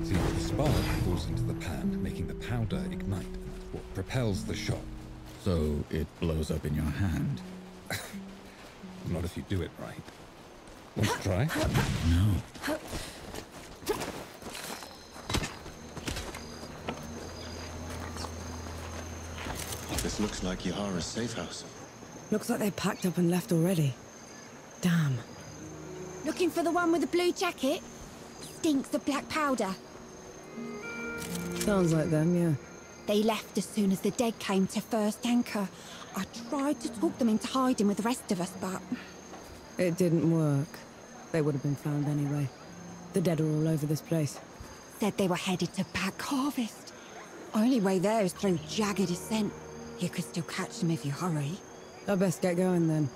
See, the spark falls into the pan, making the powder ignite, what propels the shot. So it blows up in your hand? Not if you do it right. Want to try? No. This looks like Yahara's safe house. Looks like they packed up and left already. Damn. Looking for the one with the blue jacket? Stinks of black powder. Sounds like them, yeah. They left as soon as the dead came to first anchor. I tried to talk them into hiding with the rest of us, but... It didn't work. They would have been found anyway. The dead are all over this place. Said they were headed to Back Harvest. Only way there is through jagged descent. You could still catch them if you hurry. I best get going then.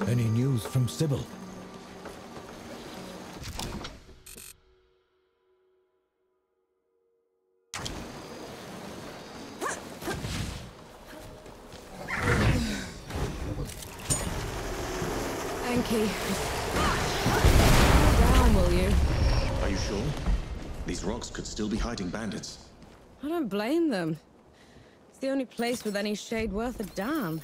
Any news from Sybil? Anki. Down, will you? Are you sure? These rocks could still be hiding bandits. I don't blame them. It's the only place with any shade worth a damn.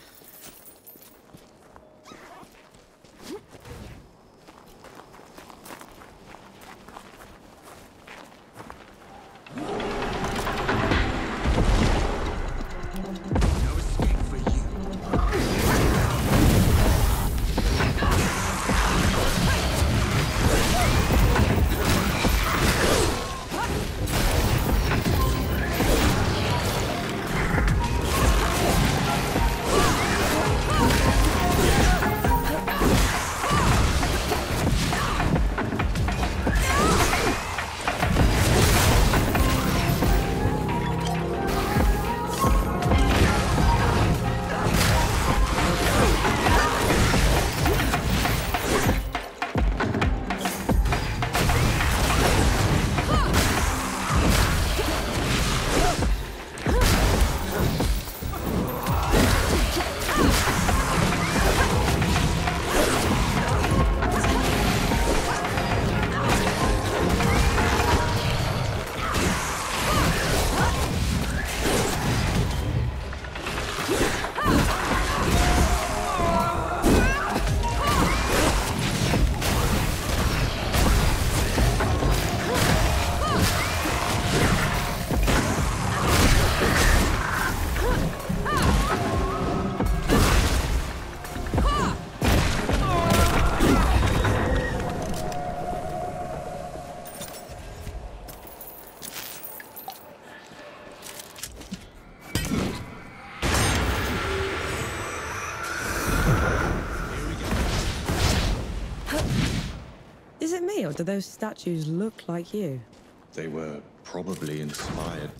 Or do those statues look like you? They were probably inspired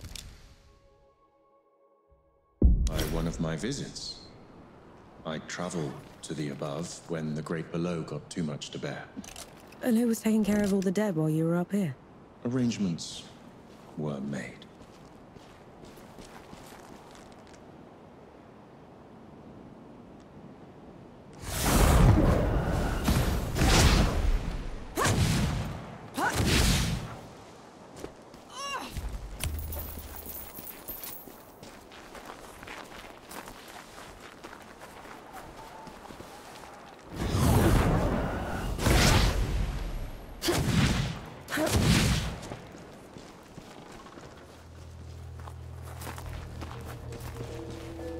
by one of my visits. I traveled to the above when the great below got too much to bear. And who was taking care of all the dead while you were up here? Arrangements were made.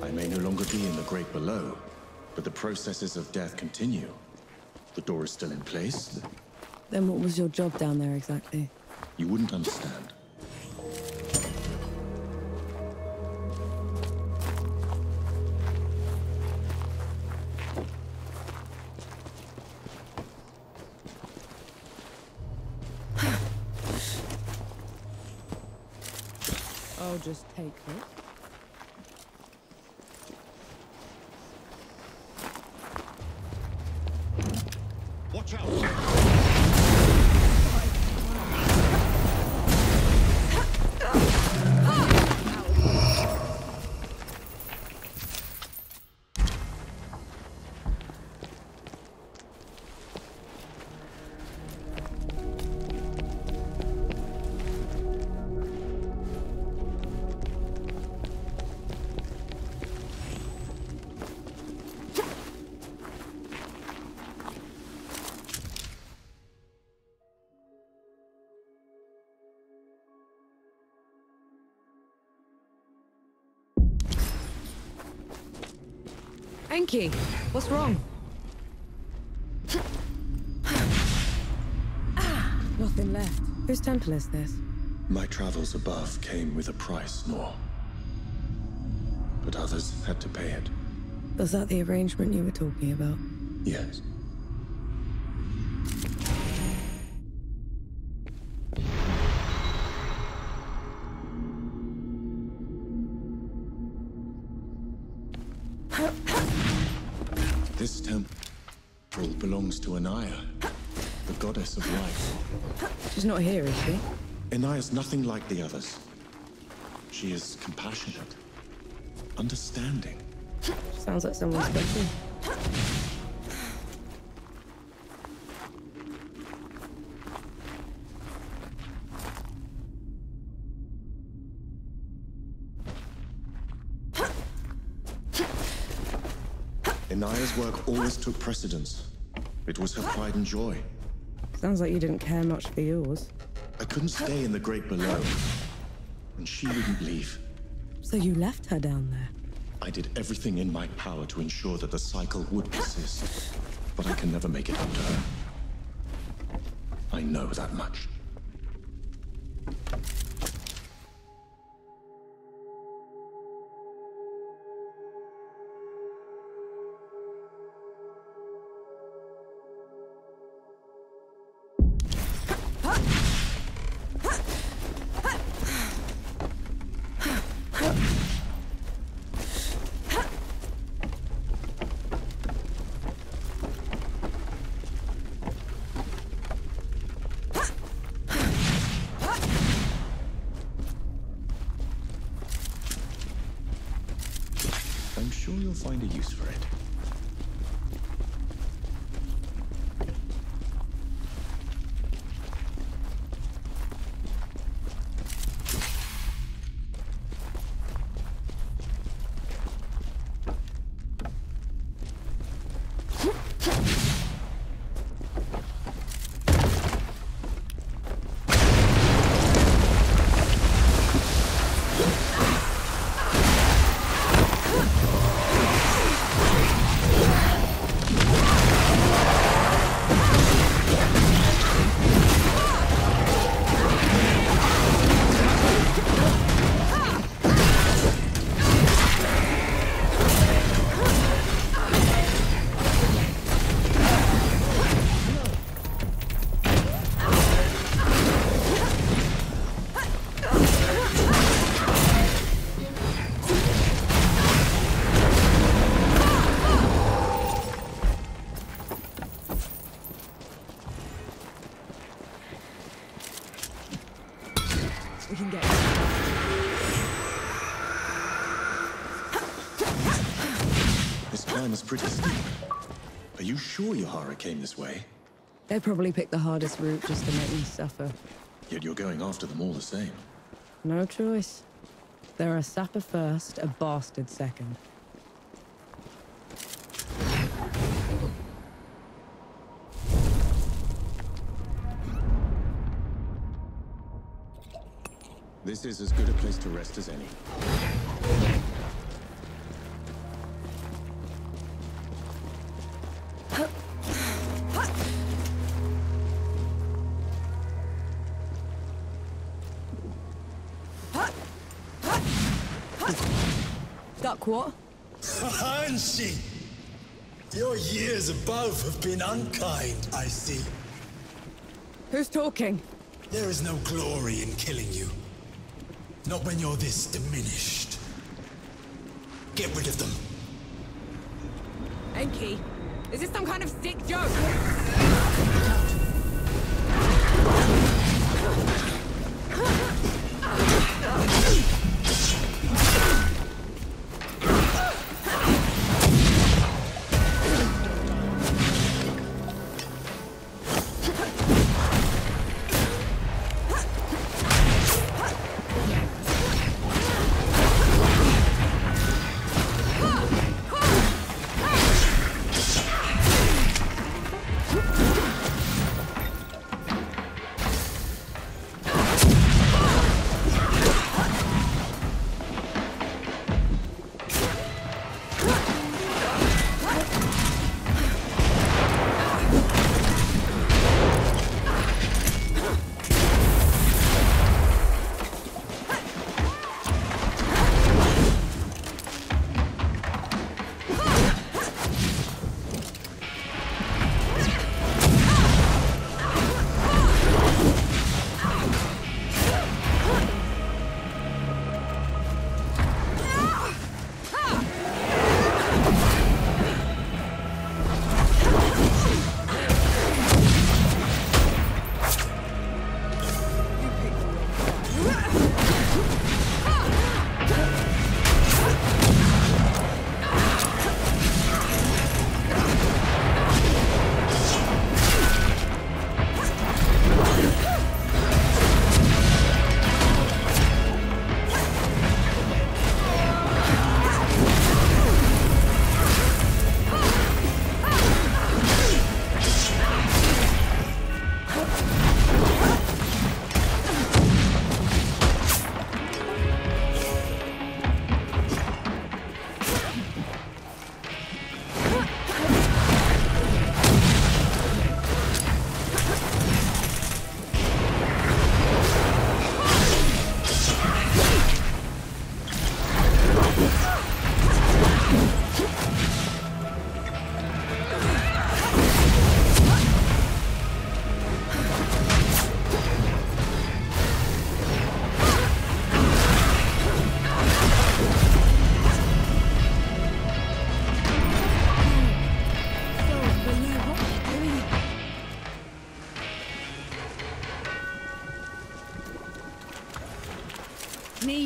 I may no longer be in the great below, but the processes of death continue. The door is still in place. Then what was your job down there exactly? You wouldn't understand. I'll just take it. Watch out! Enki, what's wrong? Nothing left. Whose temple is this? My travels above came with a price, Nor. But others had to pay it. Was that the arrangement you were talking about? Yes. This temple belongs to Anaya, the goddess of life. She's not here, is she? Anaya's nothing like the others. She is compassionate, understanding. Sounds like someone special. Anaya's work always took precedence. It was her pride and joy. Sounds like you didn't care much for yours. I couldn't stay in the great below, and she wouldn't leave. So you left her down there? I did everything in my power to ensure that the cycle would persist, but I can never make it up to her. I know that much. I'm sure you'll find a use for it. We can get This climb is pretty steep. Are you sure Yahara came this way? They probably picked the hardest route just to make me suffer. Yet you're going after them all the same. No choice. They're a sapper first, a bastard second. This is as good a place to rest as any. Duck what? Hanshi! Your years above have been unkind, I see. Who's talking? There is no glory in killing you. Not when you're this diminished. Get rid of them. Enki, is this some kind of sick joke?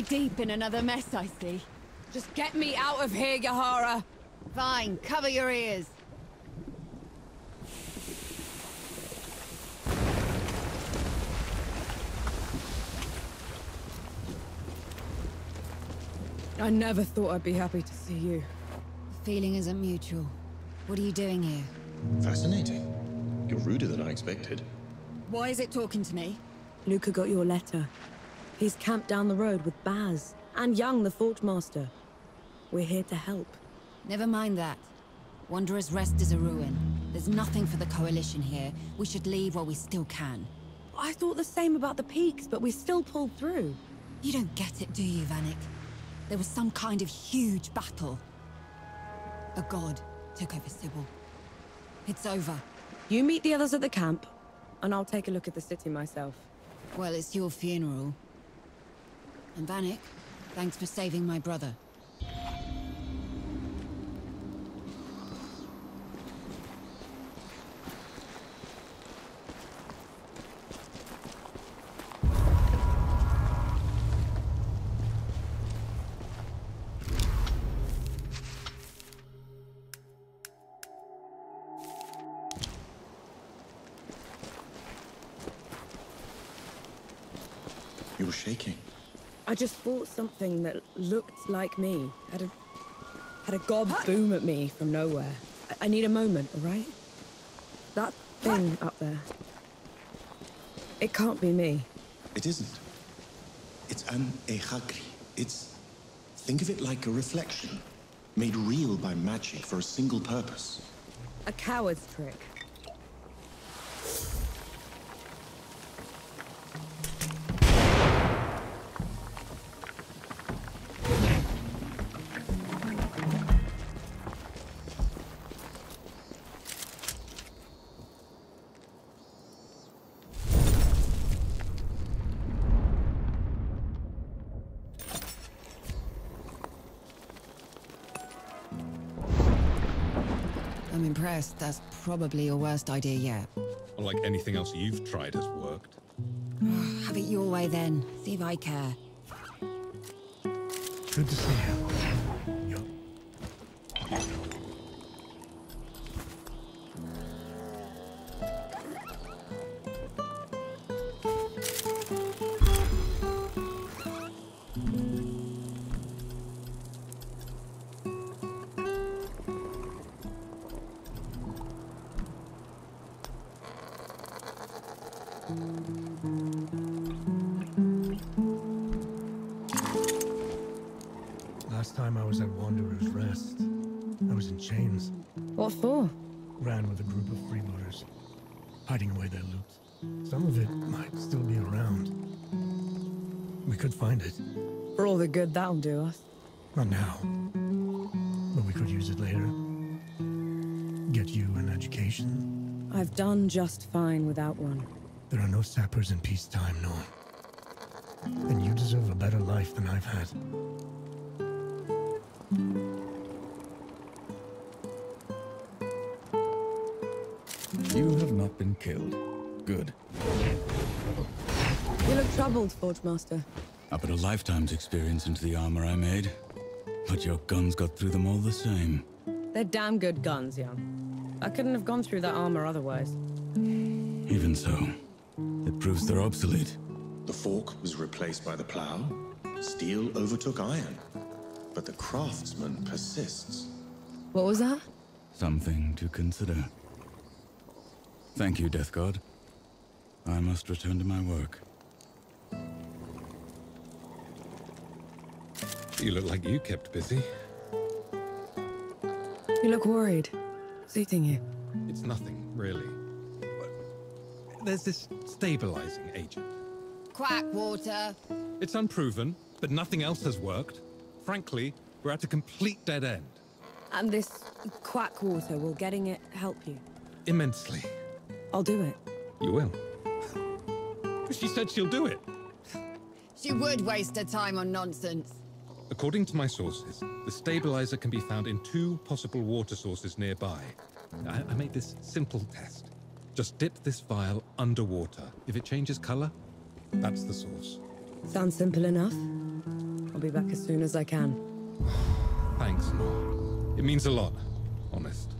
deep in another mess, I see. Just get me out of here, Yahara! Fine, cover your ears. I never thought I'd be happy to see you. The feeling isn't mutual. What are you doing here? Fascinating. You're ruder than I expected. Why is it talking to me? Luca got your letter. He's camped down the road with Baz and Young, the Forgemaster. We're here to help. Never mind that. Wanderer's Rest is a ruin. There's nothing for the Coalition here. We should leave while we still can. I thought the same about the peaks, but we still pulled through. You don't get it, do you, Vanek? There was some kind of huge battle. A god took over Sybil. It's over. You meet the others at the camp, and I'll take a look at the city myself. Well, it's your funeral. And Vanek, thanks for saving my brother. You're shaking. I just fought something that looked like me. Had a god boom at me from nowhere. I need a moment, all right? That thing up there. It can't be me. It isn't. It's an echakri. Think of it like a reflection, made real by magic for a single purpose. A coward's trick. I'm impressed. That's probably your worst idea yet. Unlike anything else you've tried has worked. Have it your way then. See if I care. Good to see you. Last time I was at Wanderer's Rest, I was in chains. What for? Ran with a group of freebooters, hiding away their loot. Some of it might still be around. We could find it. For all the good that'll do us. Not now. But we could use it later. Get you an education. I've done just fine without one. There are no sappers in peacetime, no. And you deserve a better life than I've had. You have not been killed. Good. You look troubled, Forgemaster. I put a lifetime's experience into the armor I made. But your guns got through them all the same. They're damn good guns, Young. I couldn't have gone through that armor otherwise. Even so, it proves they're obsolete. The fork was replaced by the plow. Steel overtook iron. But the craftsman persists. What was that? Something to consider. Thank you, Death God. I must return to my work. You look like you kept busy. You look worried. What's eating you? It's nothing, really. There's this stabilizing agent. Quack water. It's unproven, but nothing else has worked. Frankly, we're at a complete dead end. And this quack water, will getting it help you? Immensely. I'll do it. You will. She said she'll do it. She would waste her time on nonsense. According to my sources, the stabilizer can be found in 2 possible water sources nearby. I made this simple test. Just dip this vial underwater. If it changes color, that's the source. Sounds simple enough. I'll be back as soon as I can. Thanks, no. It means a lot, honest.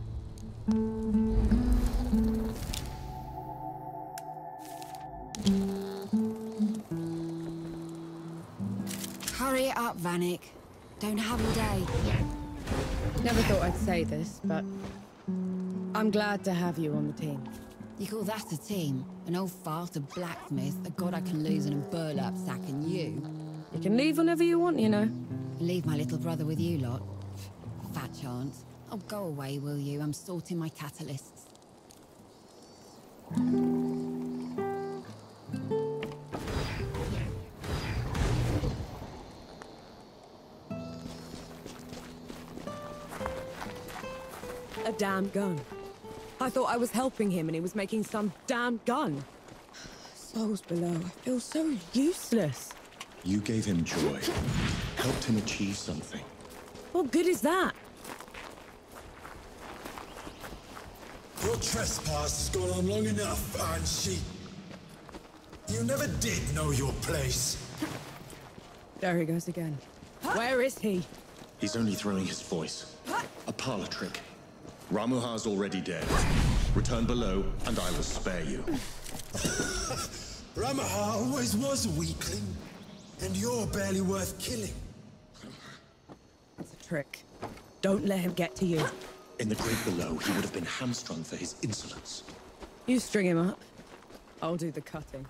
Hurry it up, Vanek. Don't have all day. Never thought I'd say this, but I'm glad to have you on the team. You call that a team? An old fart, a blacksmith, a god I can lose in a burlap sack, and you? You can leave whenever you want, you know. Leave my little brother with you lot? Fat chance. Oh, go away, will you? I'm sorting my catalysts. A damn gun. I thought I was helping him and he was making some damn gun. Souls below, I feel so useless. You gave him joy, helped him achieve something. What good is that? Your trespass has gone on long enough, Iron Sheep. You never did know your place. There he goes again. Where is he? He's only throwing his voice. A parlor trick. Ramuha's already dead. Return below, and I will spare you. Ramaha always was a weakling, and you're barely worth killing. It's a trick. Don't let him get to you. In the grave below, he would have been hamstrung for his insolence. You string him up. I'll do the cutting.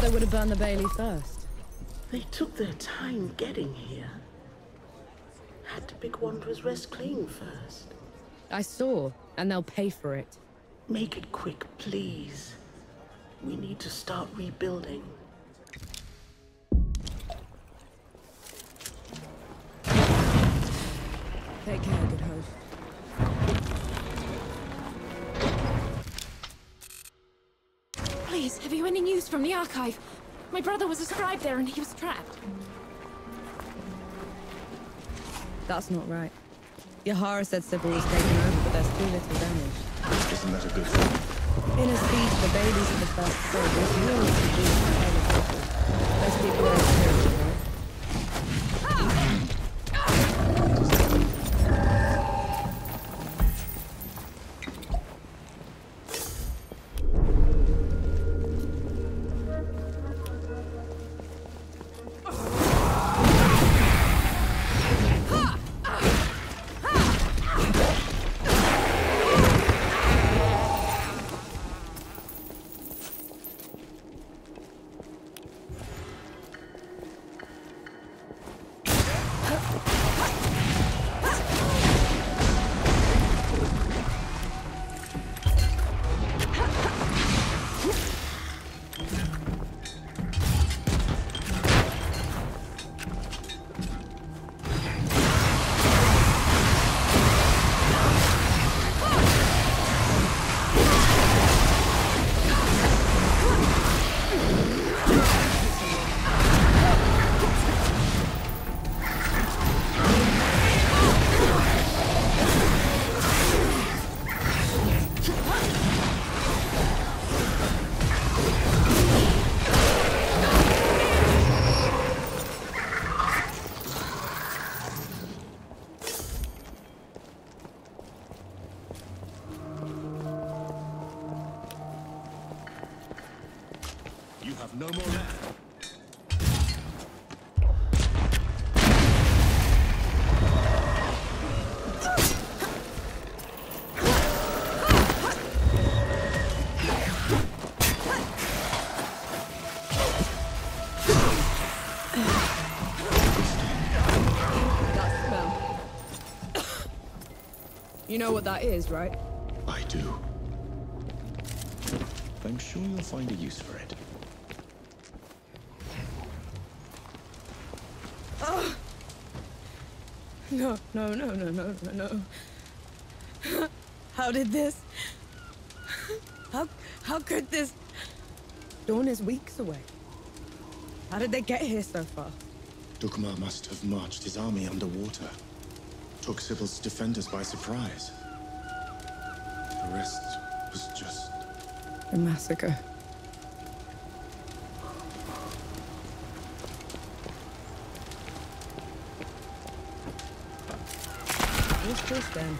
thought they would have burned the Bailey first. They took their time getting here. Had to pick Wanderer's Rest clean first. I saw, and they'll pay for it. Make it quick, please. We need to start rebuilding. Take care, good host. Please, have you any news from the archive? My brother was a scribe there and he was trapped. That's not right. Yahara said Sybil was taken over, but there's too little damage. Isn't that a good thing? In a siege, the babies are the first to go. There's rules to do for other people. Those people are experienced, right? You have no more land. That smell. You know what that is, right? I do. I'm sure you'll find a use for it. No, no, no, no, no, no, no. How did this? How could this? Dawn is weeks away. How did they get here so far? Dukma must have marched his army underwater. Took Sybil's defenders by surprise. The rest was just... a massacre. What's this then?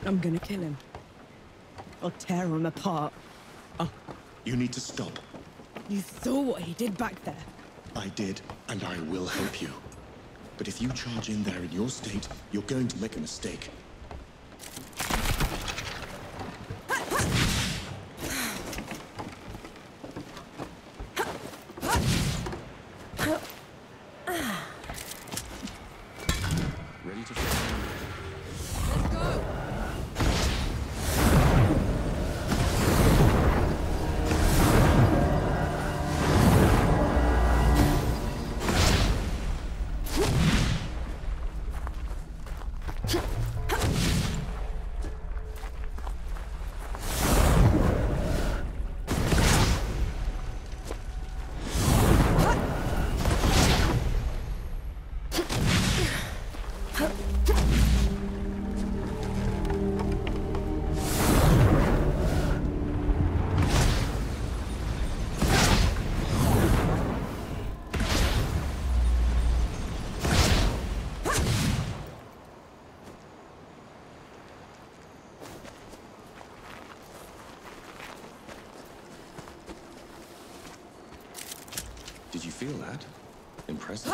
I'm gonna kill him. I'll tear him apart. Oh, You need to stop. you saw what he did back there. I did, and I will help you. But if you charge in there in your state, you're going to make a mistake. Ready to fight? Let's go! Did you feel that? Impressive.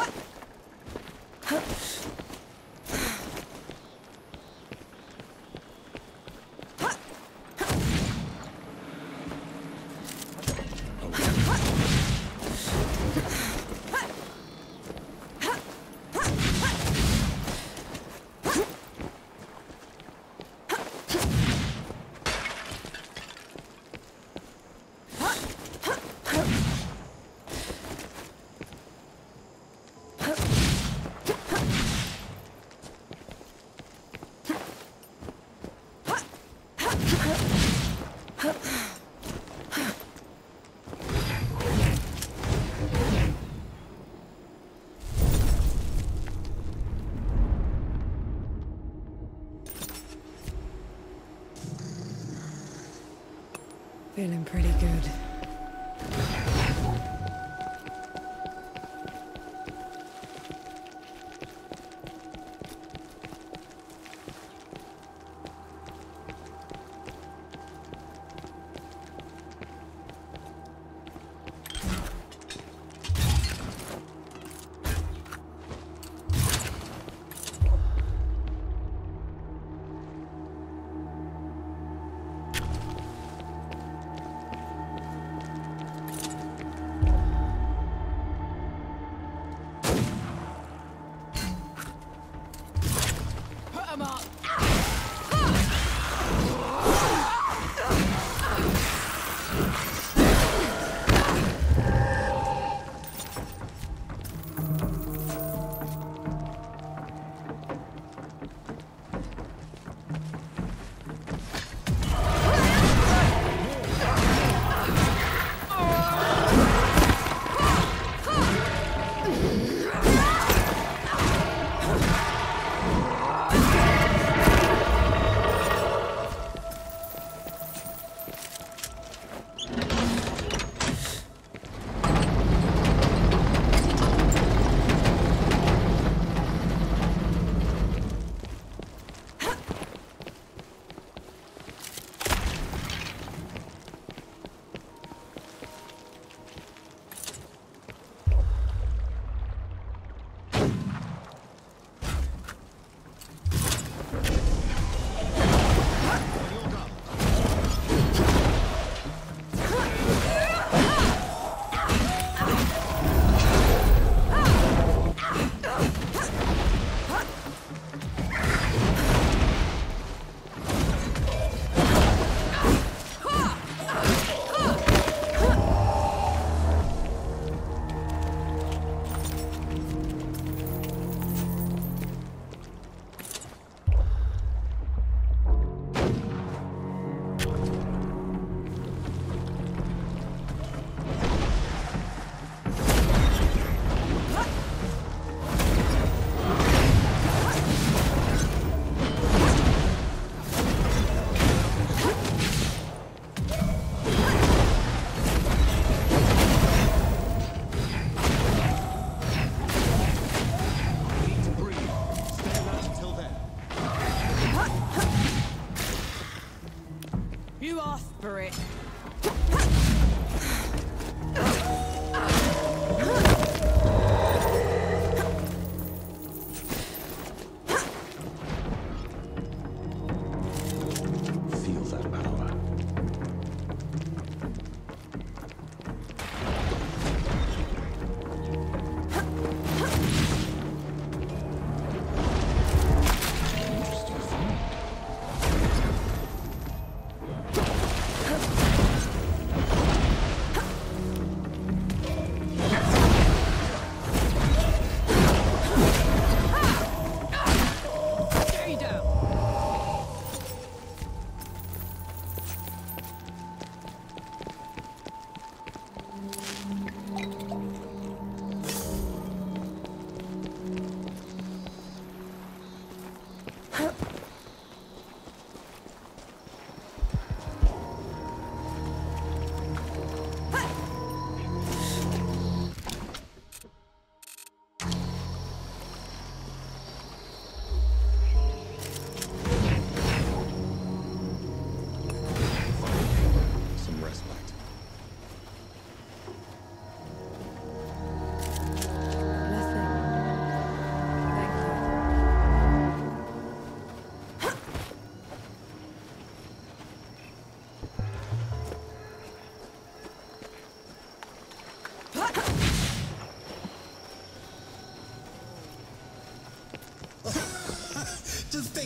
Feeling pretty good.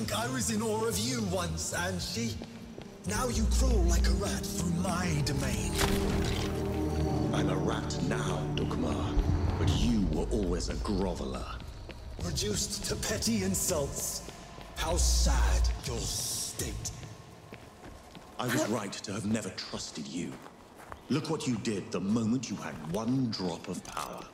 think I was in awe of you once, Anshi. Now you crawl like a rat through my domain. I'm a rat now, Dugmar, but you were always a groveler. Reduced to petty insults. How sad your state. I was right to have never trusted you. Look what you did the moment you had one drop of power.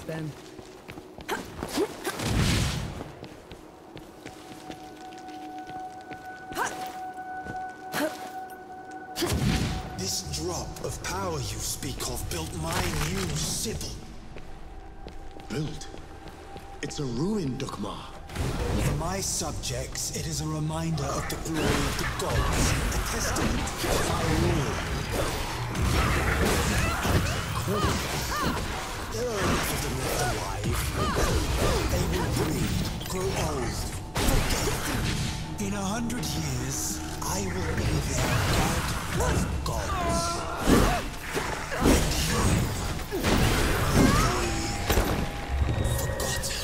Then. This drop of power you speak of built my new Sybil. Built? It's a ruin, Dugmar. For my subjects, it is a reminder of the glory of the gods, a testament to my rule. There are enough of them left alive. They will breed, grow old, forget. In 100 years, I will be their god of gods. And you will be forgotten.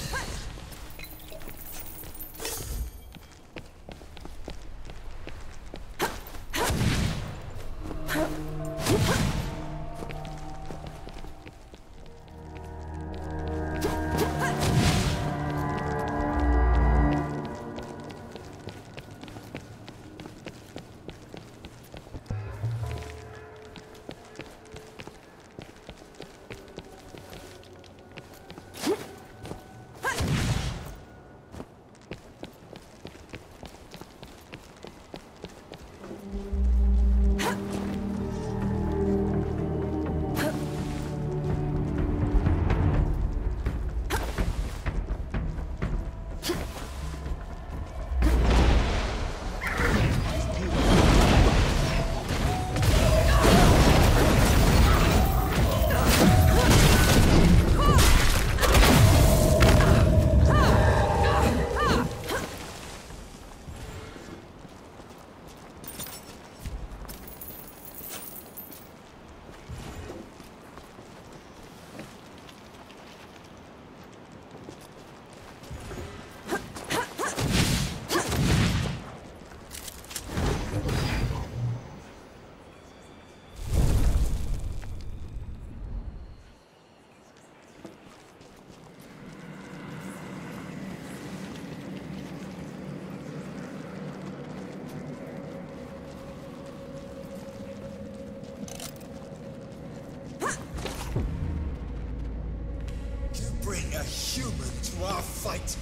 A human to our fight.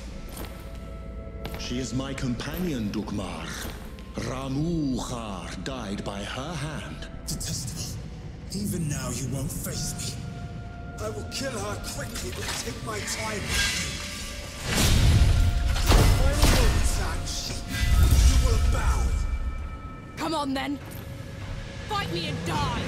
She is my companion, Dugmar. Ramuhar died by her hand. Detestable. Even now you won't face me. I will kill her quickly, but take my time. Final moments, Anshi. You will bow. Come on then. Fight me and die.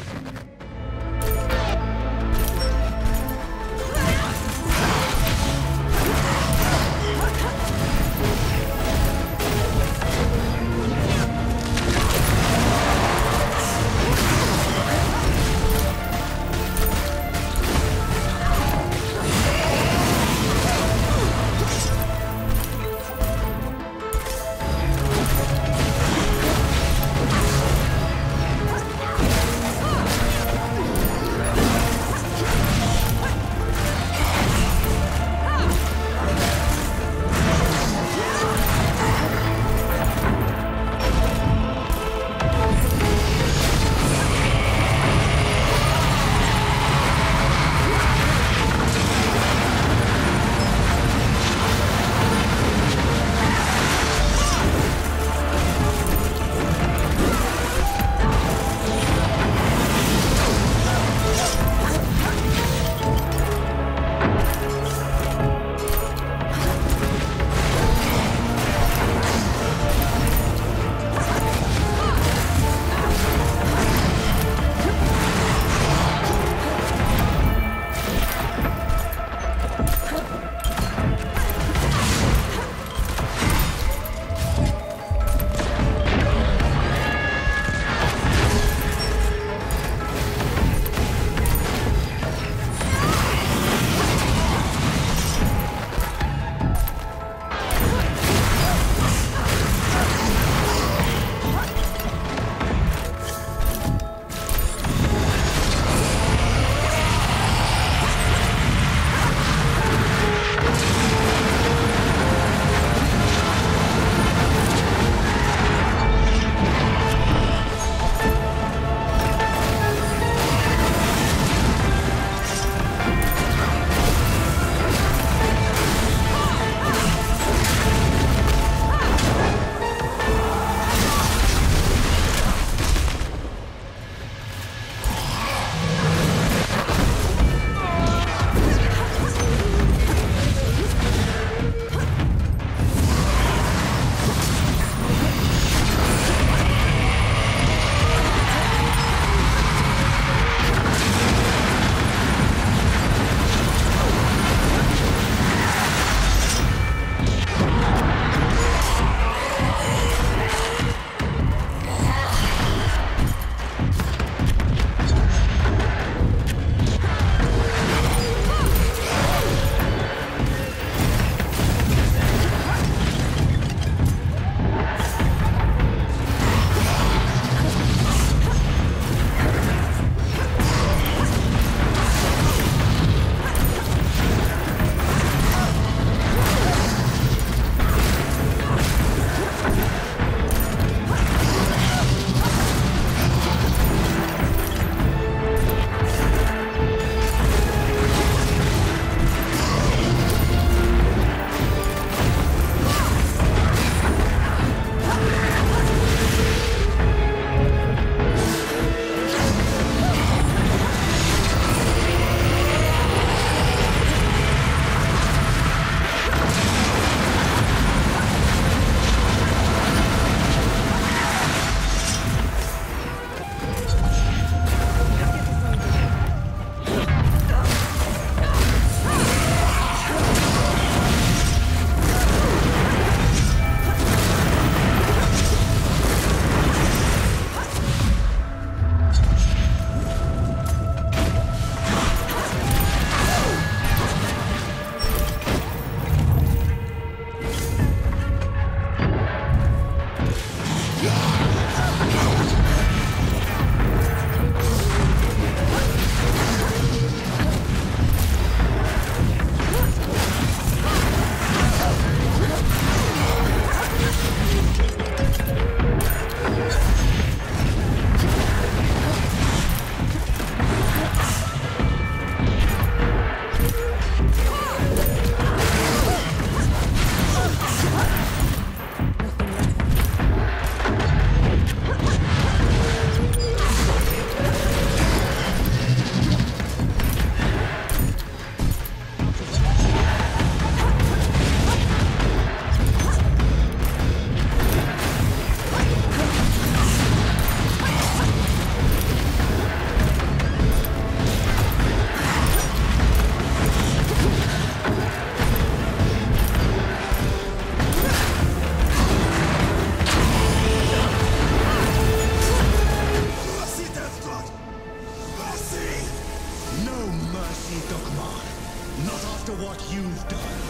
after what you've done.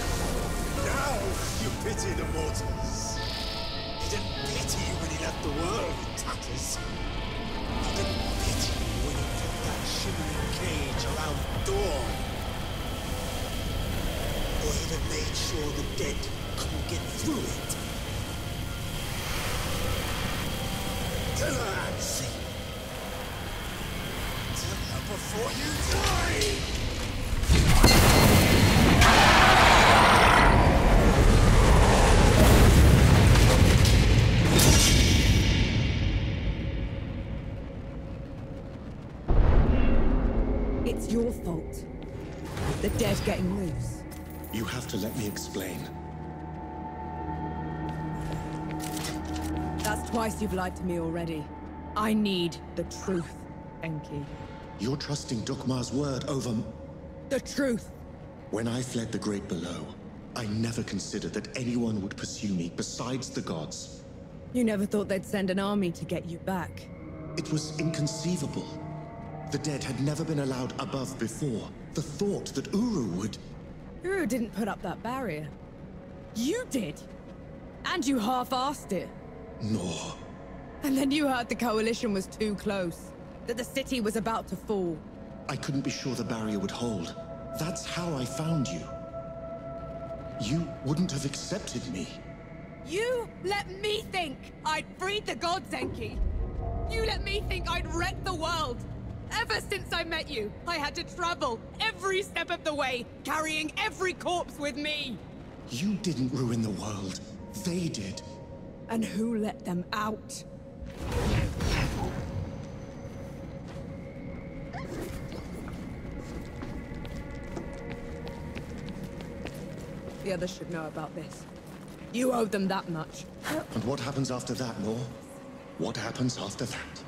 Now you pity the mortals. He didn't pity you when he left the world in tatters. He didn't pity you when he put that shimmering cage around Dawn. Or even made sure the dead couldn't get through it. Tell her, Ansi. Tell her before you die! It's your fault. The dead getting loose. You have to let me explain. That's twice you've lied to me already. I need the truth, Enki. You're trusting Dukmar's word over... The truth! When I fled the Great Below, I never considered that anyone would pursue me besides the gods. You never thought they'd send an army to get you back. It was inconceivable. The dead had never been allowed above before. The thought that Uru would... Uru didn't put up that barrier. You did! And you half-assed it. No. And then you heard the coalition was too close. That the city was about to fall. I couldn't be sure the barrier would hold. That's how I found you. You wouldn't have accepted me. You let me think I'd freed the gods, Enki. You let me think I'd wrecked the world. Ever since I met you, I had to travel every step of the way, carrying every corpse with me. You didn't ruin the world. They did. And who let them out? The others should know about this. You owe them that much. And what happens after that, Nor? What happens after that?